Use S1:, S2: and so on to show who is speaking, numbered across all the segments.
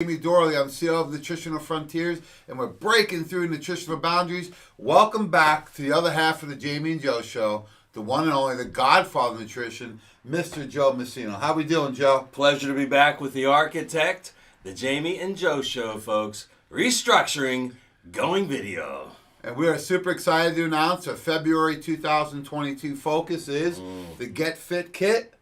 S1: Jamie Dorley. I'm CEO of Nutritional Frontiers, and we're breaking through nutritional boundaries. Welcome back to the other half of the Jamie and Joe Show, the one and only, the godfather of nutrition, Mr. Joe Messino. How we doing, Joe?
S2: Pleasure to be back with the architect, the Jamie and Joe Show, folks. Restructuring, going video.
S1: And we are super excited to announce our February 2022 focus is the Get Fit Kit.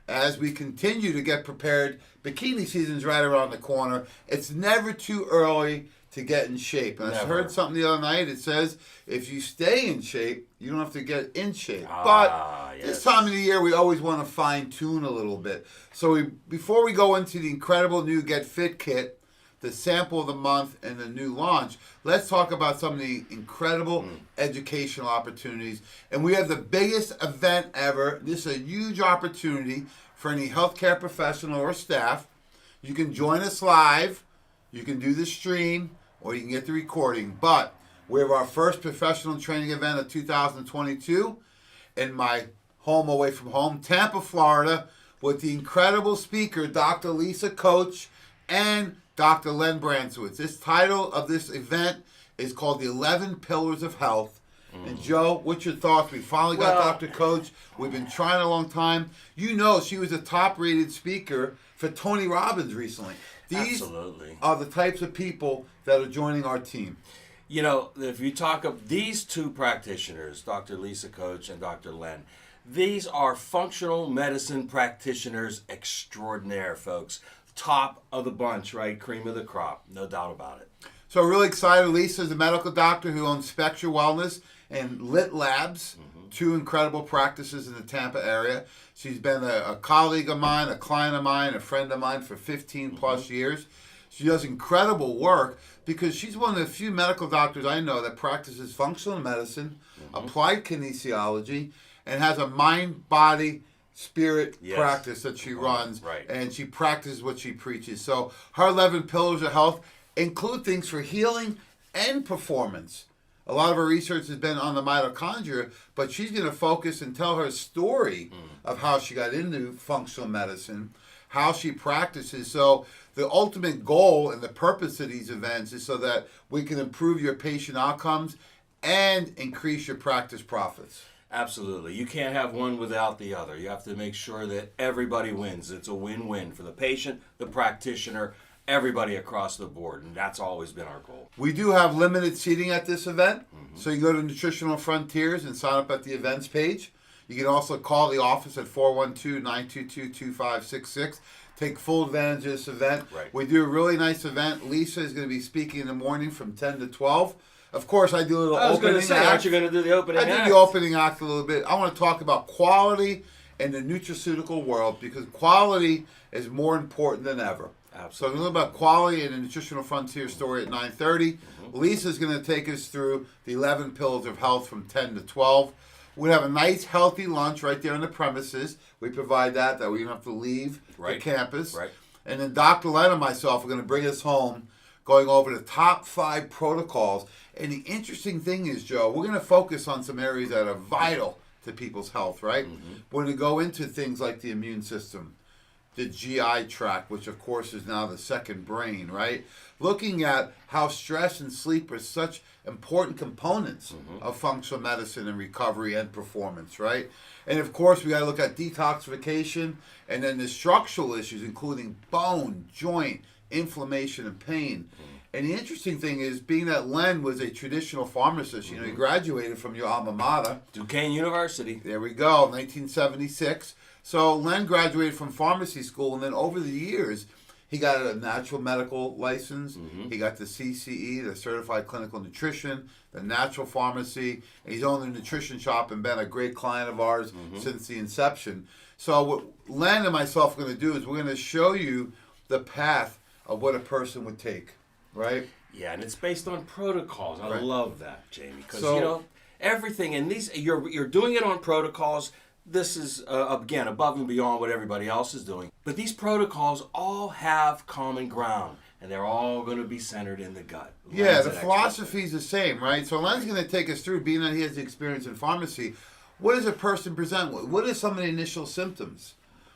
S1: As we continue to get prepared, bikini season's right around the corner. It's never too early to get in shape. And I heard something the other night. It says if you stay in shape, you don't have to get in shape. This time of the year, we always want to fine tune a little bit. So before we go into the incredible new Get Fit Kit, the sample of the month, and the new launch, let's talk about some of the incredible educational opportunities. And we have the biggest event ever. This is a huge opportunity for any healthcare professional or staff. You can join us live, you can do the stream, or you can get the recording. But we have our first professional training event of 2022 in my home away from home, Tampa, Florida, with the incredible speaker, Dr. Lisa Coach, and Dr. Len Bransowitz. This title of this event is called The 11 Pillars of Health. And Joe, what's your thoughts? We finally got Dr. Coach. We've been trying a long time. You know, she was a top-rated speaker for Tony Robbins recently. These are the types of people that are joining our team.
S2: You know, if you talk of these two practitioners, Dr. Lisa Coach and Dr. Len, these are functional medicine practitioners extraordinaire, folks. Top of the bunch, right? Cream of the crop, no doubt about it.
S1: So really excited. Lisa is a medical doctor who owns Spectra Wellness and Lit Labs, two incredible practices in the Tampa area. She's been a colleague of mine, a client of mine, a friend of mine for 15 plus years. She does incredible work because she's one of the few medical doctors I know that practices functional medicine, applied kinesiology, and has a mind-body spirit practice that she runs, and she practices what she preaches. So her 11 pillars of health include things for healing and performance. A lot of her research has been on the mitochondria, but she's going to focus and tell her story of how she got into functional medicine, how she practices. So the ultimate goal and the purpose of these events is so that we can improve your patient outcomes and increase your practice profits.
S2: Absolutely. You can't have one without the other. You have to make sure that everybody wins. It's a win-win for the patient, the practitioner, everybody across the board, and that's always been our goal.
S1: We do have limited seating at this event, so you go to Nutritional Frontiers and sign up at the events page. You can also call the office at 412-922-2566. Take full advantage of this event. We do a really nice event. Lisa is going to be speaking in the morning from 10 to 12. Of course, I do a little opening act.
S2: Aren't you going to do the opening act?
S1: I do the opening act a little bit. I want to talk about quality in the nutraceutical world because quality is more important than ever.
S2: Absolutely.
S1: So a little about quality in the Nutritional Frontier story at 9:30. Lisa's going to take us through the 11 pillars of health from 10 to 12. We have a nice, healthy lunch right there on the premises. We provide that we don't have to leave the campus. And then Dr. Len and myself are going to bring us home going over the top 5 protocols. And the interesting thing is, Joe, we're going to focus on some areas that are vital to people's health, right? We're going to go into things like the immune system, the GI tract, which of course is now the second brain, right? Looking at how stress and sleep are such important components of functional medicine and recovery and performance, right? And of course, we got to look at detoxification and then the structural issues, including bone, joint, inflammation, and pain. And the interesting thing is, being that Len was a traditional pharmacist, you know, he graduated from your alma mater.
S2: Duquesne University.
S1: There we go, 1976. So Len graduated from pharmacy school, and then over the years, he got a natural medical license. He got the CCE, the Certified Clinical Nutrition, the natural pharmacy, and he's owned a nutrition shop and been a great client of ours since the inception. So what Len and myself are going to do is we're going to show you the path of what a person would take, right?
S2: Yeah, and it's based on protocols. I love that, Jamie, because you know everything in these. You're doing it on protocols. This is again above and beyond what everybody else is doing. But these protocols all have common ground, and they're all going to be centered in the gut.
S1: Yeah, the philosophy is the same, right? So Len's going to take us through, being that he has experience in pharmacy. What does a person present with? What are some of the initial symptoms?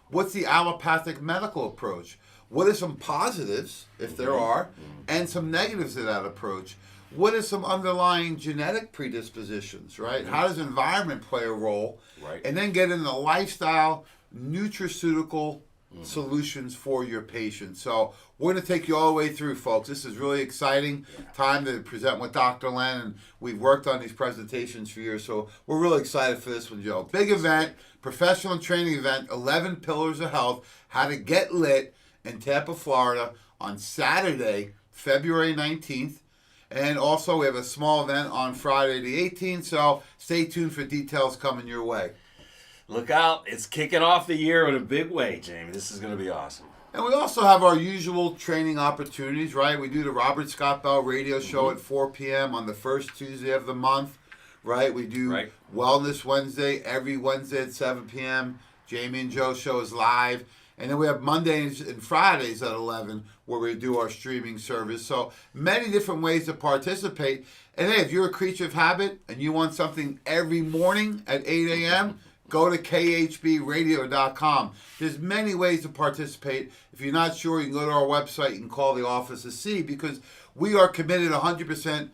S1: What's the allopathic medical approach? What are some positives, if there are, and some negatives to that approach? What are some underlying genetic predispositions, right? How does environment play a role?
S2: Right.
S1: And then get into lifestyle, nutraceutical solutions for your patients. So we're going to take you all the way through, folks. This is really exciting time to present with Dr. Len, and we've worked on these presentations for years, so we're really excited for this one, Joe. Big event, professional training event, 11 Pillars of Health, how to get lit in Tampa, Florida on Saturday, February 19th. And also we have a small event on Friday the 18th, so stay tuned for details coming your way.
S2: Look out. It's kicking off the year in a big way, Jamie. This is going to be awesome.
S1: And we also have our usual training opportunities, right? We do the Robert Scott Bell radio show at 4 p.m. on the first Tuesday of the month, right? We do Wellness Wednesday every Wednesday at 7 p.m. Jamie and Joe show is live. And then we have Mondays and Fridays at 11 where we do our streaming service. So many different ways to participate. And hey, if you're a creature of habit and you want something every morning at 8 a.m., go to khbradio.com. There's many ways to participate. If you're not sure, you can go to our website. You can call the office to see, because we are committed 100%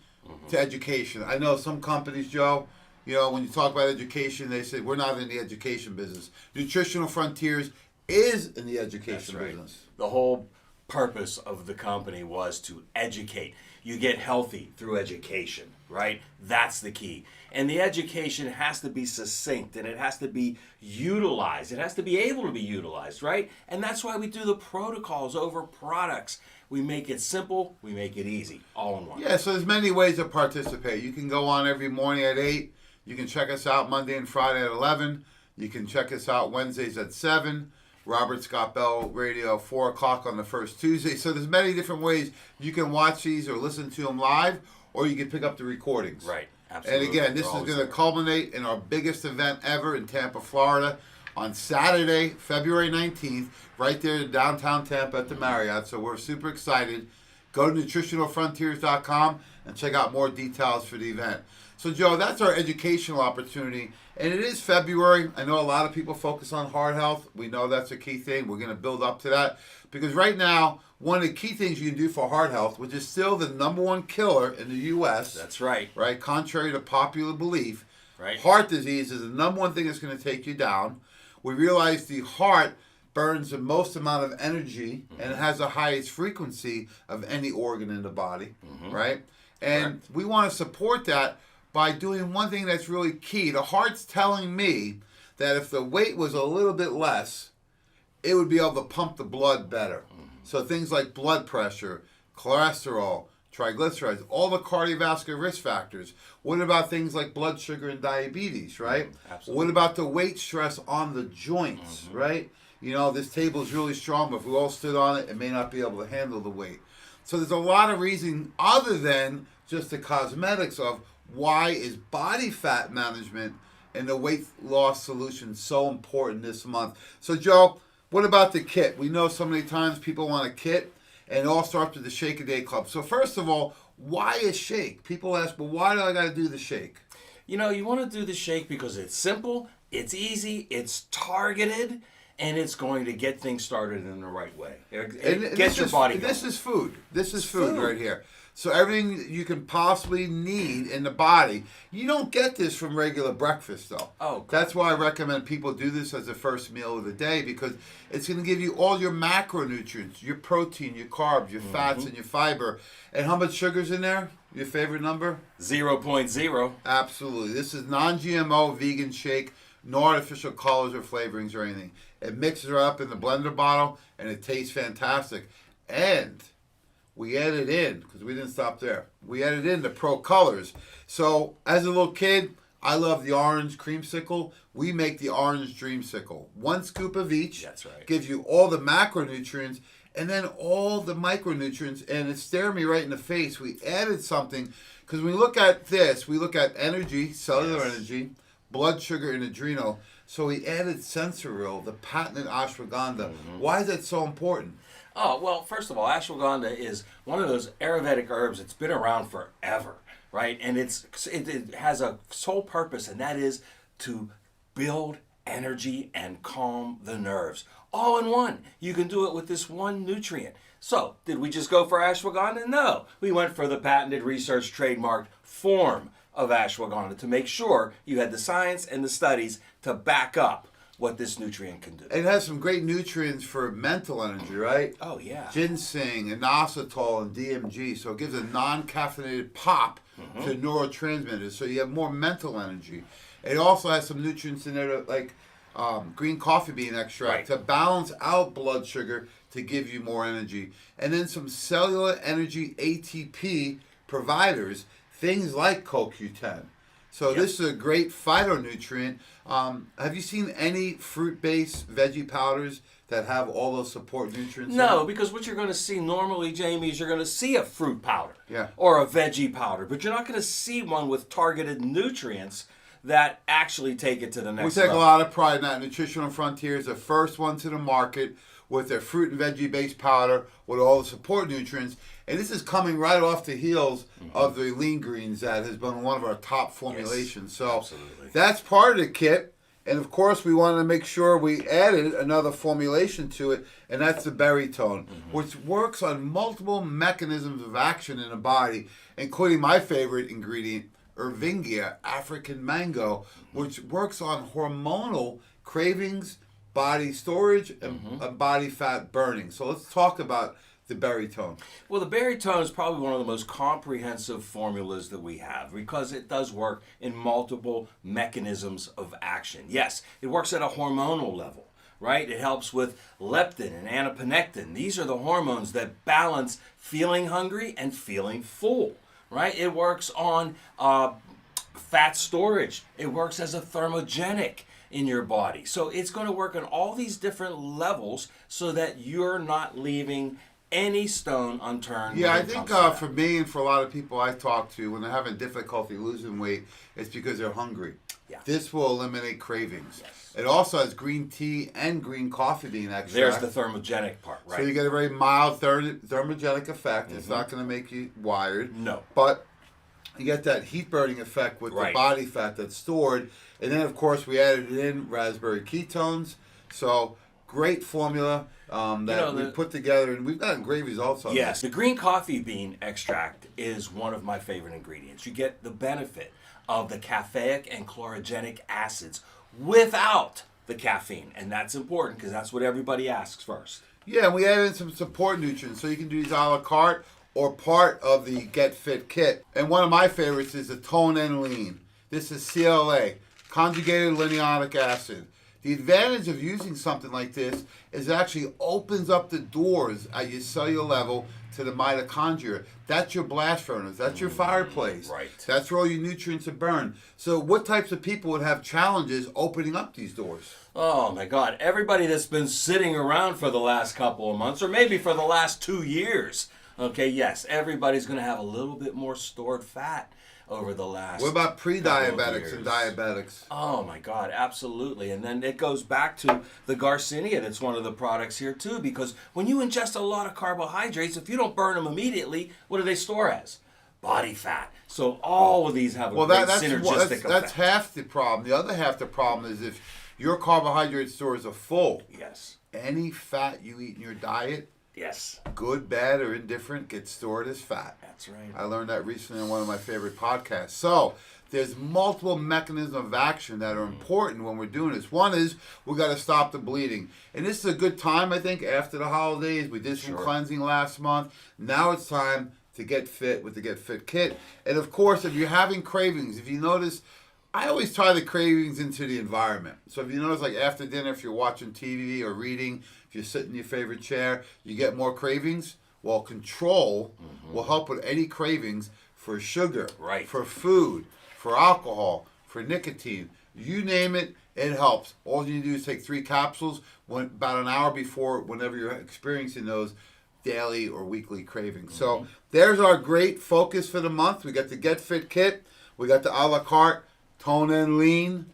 S1: to education. I know some companies, Joe, when you talk about education, they say we're not in the education business. Nutritional Frontiers is in the education business.
S2: The whole purpose of the company was to educate. You get healthy through education, right? That's the key. And the education has to be succinct, and it has to be utilized. It has to be able to be utilized, right? And that's why we do the protocols over products. We make it simple, we make it easy, all in one.
S1: Yeah, so there's many ways to participate. You can go on every morning at 8. You can check us out Monday and Friday at 11. You can check us out Wednesdays at 7. Robert Scott Bell Radio, 4 o'clock on the first Tuesday. So there's many different ways you can watch these or listen to them live, or you can pick up the recordings.
S2: Right, absolutely.
S1: And again, this is going to culminate in our biggest event ever in Tampa, Florida, on Saturday, February 19th, right there in downtown Tampa at the Marriott. So we're super excited. Go to nutritionalfrontiers.com and check out more details for the event. So, Joe, that's our educational opportunity. And it is February. I know a lot of people focus on heart health. We know that's a key thing. We're going to build up to that. Because right now, one of the key things you can do for heart health, which is still the number one killer in the U.S.
S2: That's right.
S1: Right? Contrary to popular belief.
S2: Right.
S1: Heart disease is the number one thing that's going to take you down. We realize the heart burns the most amount of energy and it has the highest frequency of any organ in the body. Right? And we want to support that by doing one thing that's really key. The heart's telling me that if the weight was a little bit less, it would be able to pump the blood better. So things like blood pressure, cholesterol, triglycerides, all the cardiovascular risk factors. What about things like blood sugar and diabetes, right?
S2: Absolutely.
S1: What about the weight stress on the joints, right? This table is really strong, but if we all stood on it, it may not be able to handle the weight. So there's a lot of reason other than just the cosmetics of why is body fat management and the weight loss solution so important this month. So, Joe, what about the kit? We know so many times people want a kit, and it all starts with the Shake a Day Club. So, first of all, why a shake? People ask, well, why do I got to do the shake?
S2: You want to do the shake because it's simple, it's easy, it's targeted, and it's going to get things started in the right way. Get your body going.
S1: This is food. This is food right here. So everything you can possibly need in the body. You don't get this from regular breakfast, though.
S2: Oh, God.
S1: That's why I recommend people do this as the first meal of the day, because it's going to give you all your macronutrients, your protein, your carbs, your fats, and your fiber. And how much sugar's in there? Your favorite number?
S2: 0.0.
S1: Absolutely. This is non-GMO vegan shake. No artificial colors or flavorings or anything. It mixes right up in the blender bottle, and it tastes fantastic. And we added in, because we didn't stop there, we added in the Pro Colors. So, as a little kid, I love the orange creamsicle. We make the orange dreamsicle. 1 scoop of each.
S2: That's right.
S1: Gives you all the macronutrients and then all the micronutrients. And it's staring me right in the face. We added something, because when we look at this, we look at energy, cellular energy, blood sugar, and adrenal. So we added Sensoril, the patented ashwagandha. Why is that so important?
S2: Oh, well, first of all, ashwagandha is one of those Ayurvedic herbs that's been around forever, right? And it has a sole purpose, and that is to build energy, and calm the nerves. All in one. You can do it with this one nutrient. So, did we just go for ashwagandha? No. We went for the patented, research, trademarked form of ashwagandha to make sure you had the science and the studies to back up what this nutrient can do.
S1: It has some great nutrients for mental energy, right?
S2: Oh, yeah.
S1: Ginseng, inositol, and DMG. So it gives a non-caffeinated pop to neurotransmitters. So you have more mental energy. It also has some nutrients in there like green coffee bean extract to balance out blood sugar to give you more energy. And then some cellular energy ATP providers, things like CoQ10. So this is a great phytonutrient. Have you seen any fruit-based veggie powders that have all those support nutrients?
S2: No, because what you're going to see normally, Jamie, is you're going to see a fruit powder
S1: Yeah.
S2: or a veggie powder, but you're not going to see one with targeted nutrients that actually take it to the next
S1: We take
S2: level.
S1: a lot of pride in that. Nutritional Frontier is the first one to the market with their fruit and veggie-based powder with all the support nutrients. And this is coming right off the heels of the lean greens that has been one of our top formulations. So
S2: absolutely.
S1: that's part of the kit. And of course, we wanted to make sure we added another formulation to it, and that's the Berrytone, which works on multiple mechanisms of action in the body, including my favorite ingredient, Ervingia, African mango, which works on hormonal cravings, body storage, and body fat burning. So let's talk about the Berrytone.
S2: Well, the Berrytone is probably one of the most comprehensive formulas that we have because it does work in multiple mechanisms of action. Yes, it works at a hormonal level, right? It helps with leptin and adiponectin. These are the hormones that balance feeling hungry and feeling full, right? It works on fat storage. It works as a thermogenic in your body. So it's going to work on all these different levels so that you're not leaving any stone unturned.
S1: Yeah, I think for me and for a lot of people I talk to, when they're having difficulty losing weight, it's because they're hungry.
S2: Yeah.
S1: This will eliminate cravings.
S2: Yes.
S1: It also has green tea and green coffee bean extract.
S2: There's the thermogenic part, right?
S1: So you get a very mild thermogenic effect. It's not going to make you wired.
S2: No.
S1: But you get that heat burning effect with the body fat that's stored. And then, of course, we added in raspberry ketones. So great formula that we put together, and we've gotten great results on
S2: Yes, the green coffee bean extract is one of my favorite ingredients. You get the benefit of the caffeic and chlorogenic acids without the caffeine, and that's important because that's what everybody asks first.
S1: Yeah, and we added in some support nutrients, so you can do these a la carte or part of the Get Fit kit. And one of my favorites is the Tone and Lean. This is CLA, conjugated linoleic acid. The advantage of using something like this is it actually opens up the doors at your cellular level to the mitochondria. That's your blast furnace. That's your fireplace.
S2: Right.
S1: That's where all your nutrients are burned. So what types of people would have challenges opening up these doors?
S2: Oh my God, everybody that's been sitting around for the last couple of months or maybe for the last 2 years. Okay, yes, everybody's going to have a little bit more stored fat over the last
S1: What about pre-diabetics and diabetics?
S2: Oh my God, absolutely. And then it goes back to the Garcinia that's one of the products here too, because when you ingest a lot of carbohydrates, if you don't burn them immediately, what do they store as? Body fat. So all of these have a great synergistic effect.
S1: That's half the problem. The other half the problem is if your carbohydrate stores are full,
S2: Yes.
S1: any fat you eat in your diet,
S2: Yes.
S1: good, bad, or indifferent, gets stored as fat.
S2: That's right.
S1: I learned that recently on one of my favorite podcasts. So there's multiple mechanisms of action that are important when we're doing this. One is we got to stop the bleeding. And this is a good time, I think, after the holidays. We did some cleansing last month. Now it's time to get fit with the Get Fit kit. And of course, if you're having cravings, if you notice, I always tie the cravings into the environment. So if you notice, like after dinner, if you're watching TV or reading, if you sit in your favorite chair, you get more cravings. Well, control will help with any cravings for sugar, for food, for alcohol, for nicotine. You name it, it helps. All you do is take 3 capsules about an hour before, whenever you're experiencing those daily or weekly cravings. So there's our great focus for the month. We got the Get Fit kit. We got the a la carte, Tone and Lean,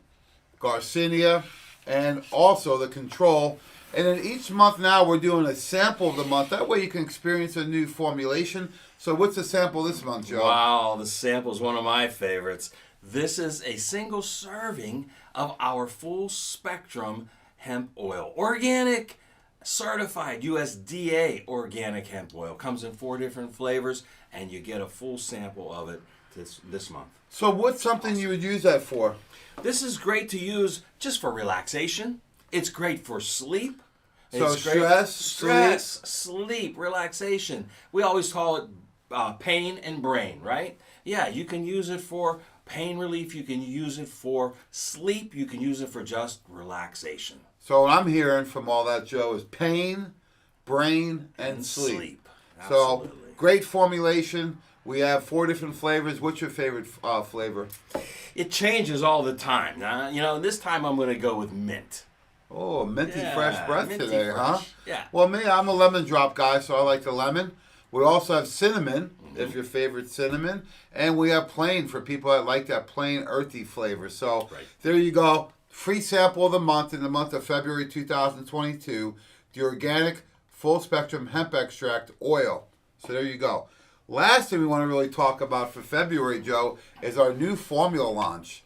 S1: Garcinia, and also the Control. And then each month now we're doing a sample of the month. That way you can experience a new formulation. So what's the sample this month, Joe?
S2: Wow, the sample is one of my favorites. This is a single serving of our full spectrum hemp oil. Organic, certified USDA organic hemp oil. Comes in 4 different flavors, and you get a full sample of it this month.
S1: So what's something you would use that for?
S2: This is great to use just for relaxation. It's great for sleep.
S1: So
S2: It's great-
S1: stress,
S2: sleep, relaxation. We always call it pain and brain, right? Yeah, you can use it for pain relief. You can use it for sleep. You can use it for just relaxation.
S1: So what I'm hearing from all that, Joe, is pain, brain, and sleep. So
S2: Absolutely.
S1: great formulation. We have 4 different flavors. What's your favorite flavor?
S2: It changes all the time. Now, this time I'm going to go with mint.
S1: Oh, minty
S2: Yeah,
S1: fresh breath
S2: minty
S1: today, huh?
S2: fresh. Yeah.
S1: Well, me, I'm a lemon drop guy, so I like the lemon. We also have cinnamon, if your favorite cinnamon. And we have plain for people that like that plain earthy flavor. So
S2: Right.
S1: there you go. Free sample of the month in the month of February 2022. The organic full spectrum hemp extract oil. So there you go. Last thing we want to really talk about for February, Joe, is our new formula launch.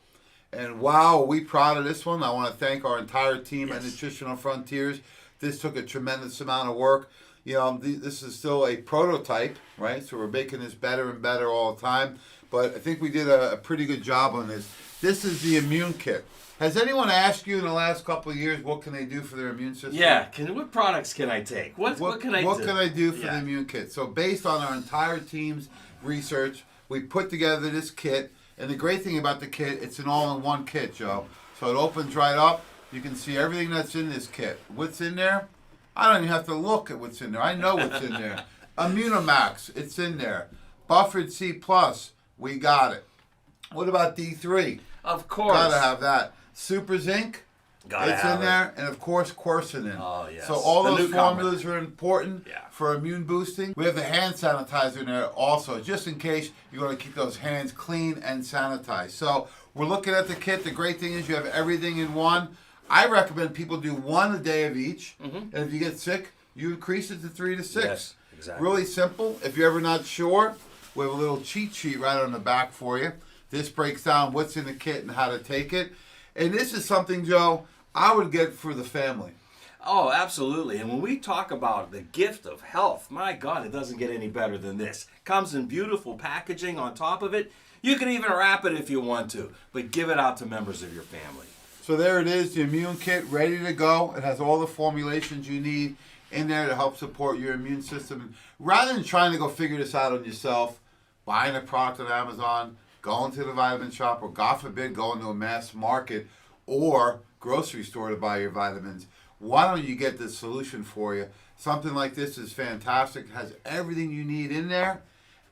S1: And wow, are we proud of this one. I want to thank our entire team at Nutritional Frontiers. This took a tremendous amount of work. This is still a prototype, right? So we're making this better and better all the time. But I think we did a pretty good job on this. This is the immune kit. Has anyone asked you in the last couple of years what can they do for their immune system?
S2: Yeah. What products can I take? What can I do?
S1: What can I do for
S2: Yeah.
S1: the immune kit? So based on our entire team's research, we put together this kit. And the great thing about the kit, it's an all-in-one kit, Joe. So it opens right up. You can see everything that's in this kit. What's in there? I don't even have to look at what's in there. I know what's in there. Immunomax, it's in there. Buffered C+, we got it. What about D3?
S2: Of course.
S1: Gotta have that. Super Zinc,
S2: Gotta
S1: it's
S2: have
S1: in there. And of course, quercetin.
S2: Oh, yes.
S1: So all
S2: The
S1: those
S2: newcomer.
S1: formulas are important
S2: Yeah.
S1: for immune boosting. We have the hand sanitizer in there also, just in case you want to keep those hands clean and sanitized. So we're looking at the kit. The great thing is you have everything in one. I recommend people do 1 a day of each. And if you get sick, you increase it to 3 to 6.
S2: Yes, exactly.
S1: Really simple. If you're ever not sure, we have a little cheat sheet right on the back for you. This breaks down what's in the kit and how to take it. And this is something, Joe, I would get for the family.
S2: Oh, absolutely. And when we talk about the gift of health, my God, it doesn't get any better than this. Comes in beautiful packaging on top of it. You can even wrap it if you want to, but give it out to members of your family.
S1: So there it is, the immune kit ready to go. It has all the formulations you need in there to help support your immune system. Rather than trying to go figure this out on yourself, buying a product on Amazon, going to the vitamin shop, or God forbid, going to a mass market or grocery store to buy your vitamins, why don't you get this solution for you? Something like this is fantastic. It has everything you need in there,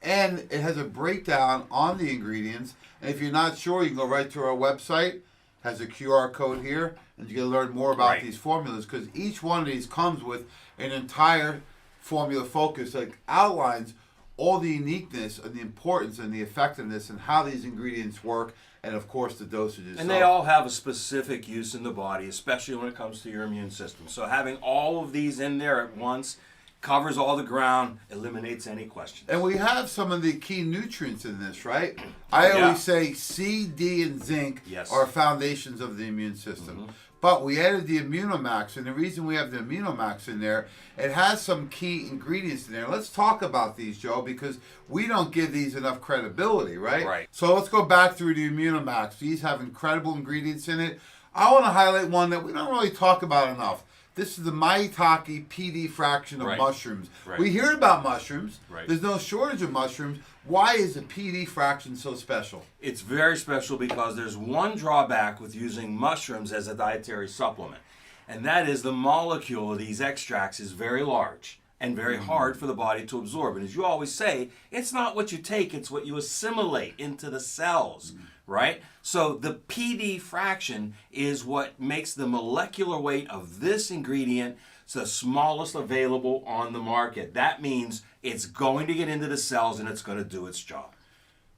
S1: and it has a breakdown on the ingredients. And if you're not sure, you can go right to our website. Has a QR code here, and you can learn more about these formulas, because each one of these comes with an entire formula focus that outlines all the uniqueness and the importance and the effectiveness and how these ingredients work, and of course the dosages.
S2: And they all have a specific use in the body, especially when it comes to your immune system. So having all of these in there at once covers all the ground, eliminates any questions.
S1: And we have some of the key nutrients in this, right? I always say C, D, and zinc are foundations of the immune system. But we added the Immunomax, and the reason we have the Immunomax in there, it has some key ingredients in there. Let's talk about these, Joe, because we don't give these enough credibility, right?
S2: Right.
S1: So let's go back through the Immunomax. These have incredible ingredients in it. I want to highlight one that we don't really talk about enough. This is the maitake PD fraction of mushrooms. We hear about mushrooms. There's no shortage of mushrooms. Why is the PD fraction so special?
S2: It's very special because there's one drawback with using mushrooms as a dietary supplement, and that is the molecule of these extracts is very large and very hard for the body to absorb. And as you always say, it's not what you take, it's what you assimilate into the cells, right? So the PD fraction is what makes the molecular weight of this ingredient the smallest available on the market. That means it's going to get into the cells and it's going to do its job.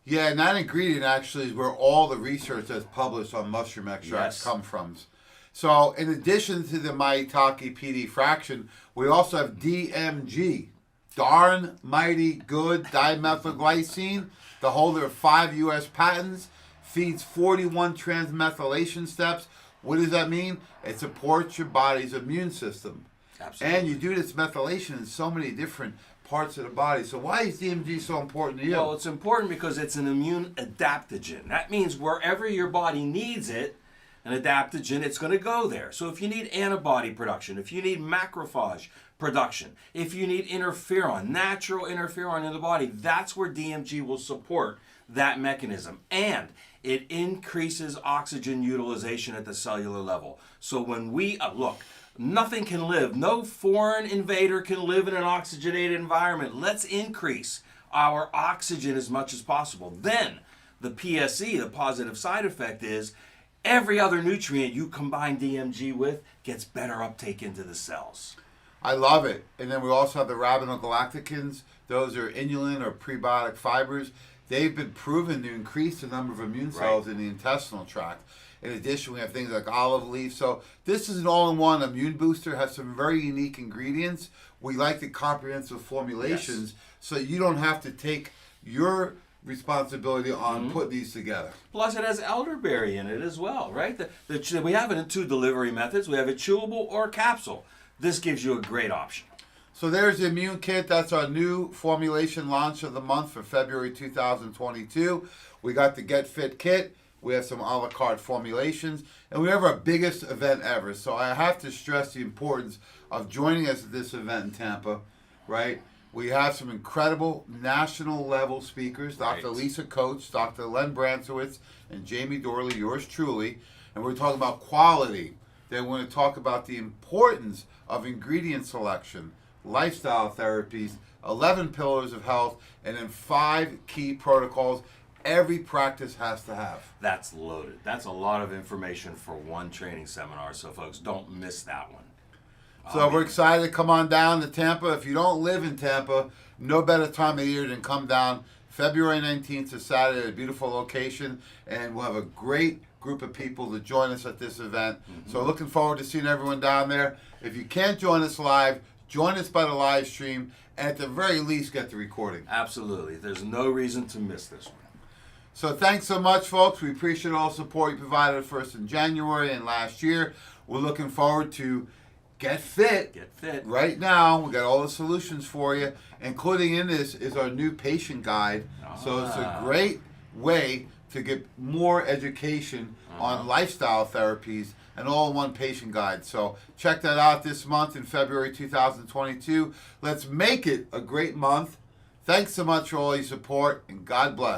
S1: Yeah, and that ingredient actually is where all the research that's published on mushroom extracts come from. So in addition to the maitake PD fraction, we also have DMG, darn mighty good dimethylglycine, the holder of 5 U.S. patents, feeds 41 transmethylation steps. What does that mean? It supports your body's immune system.
S2: Absolutely.
S1: And you do this methylation in so many different parts of the body. So why is DMG so important to you?
S2: Well, it's important because it's an immune adaptogen. That means wherever your body needs it, an adaptogen, it's going to go there. So if you need antibody production, if you need macrophage production, if you need interferon, natural interferon in the body, that's where DMG will support that mechanism. And it increases oxygen utilization at the cellular level. So when we, look, nothing can live, no foreign invader can live in an oxygenated environment. Let's increase our oxygen as much as possible. Then the PSE, the positive side effect, is every other nutrient you combine DMG with gets better uptake into the cells.
S1: I love it. And then we also have the rabinogalacticans. Those are inulin or prebiotic fibers. They've been proven to increase the number of immune cells in the intestinal tract. In addition, we have things like olive leaf. So this is an all-in-one immune booster. Has some very unique ingredients. We like the comprehensive formulations, so you don't have to take your responsibility on putting these together.
S2: Plus, it has elderberry in it as well, right? We have it in 2 delivery methods. We have it chewable or capsule. This gives you a great option.
S1: So there's the Immune Kit. That's our new formulation launch of the month for February 2022. We got the Get Fit Kit. We have some a la carte formulations. And we have our biggest event ever. So I have to stress the importance of joining us at this event in Tampa, right? We have some incredible national level speakers, Dr. Lisa Coates, Dr. Len Bransowitz, and Jamie Dorley, yours truly. And we're talking about quality. Then we're going to talk about the importance of ingredient selection, lifestyle therapies, 11 pillars of health, and then 5 key protocols every practice has to have.
S2: That's loaded. That's a lot of information for one training seminar, so folks, don't miss that one.
S1: So we're excited to come on down to Tampa. If you don't live in Tampa, no better time of year than come down February 19th to Saturday at a beautiful location, and we'll have a great group of people to join us at this event. So looking forward to seeing everyone down there. If you can't join us live, join us by the live stream, and at the very least get the recording.
S2: Absolutely. There's no reason to miss this one.
S1: So thanks so much, folks. We appreciate all the support you provided for us in January and last year. We're looking forward to Get Fit.
S2: Get Fit.
S1: Right now, we got all the solutions for you, including in this is our new patient guide. So it's a great way to get more education on lifestyle therapies, an all-in-one patient guide. So check that out this month in February 2022. Let's make it a great month. Thanks so much for all your support, and God bless.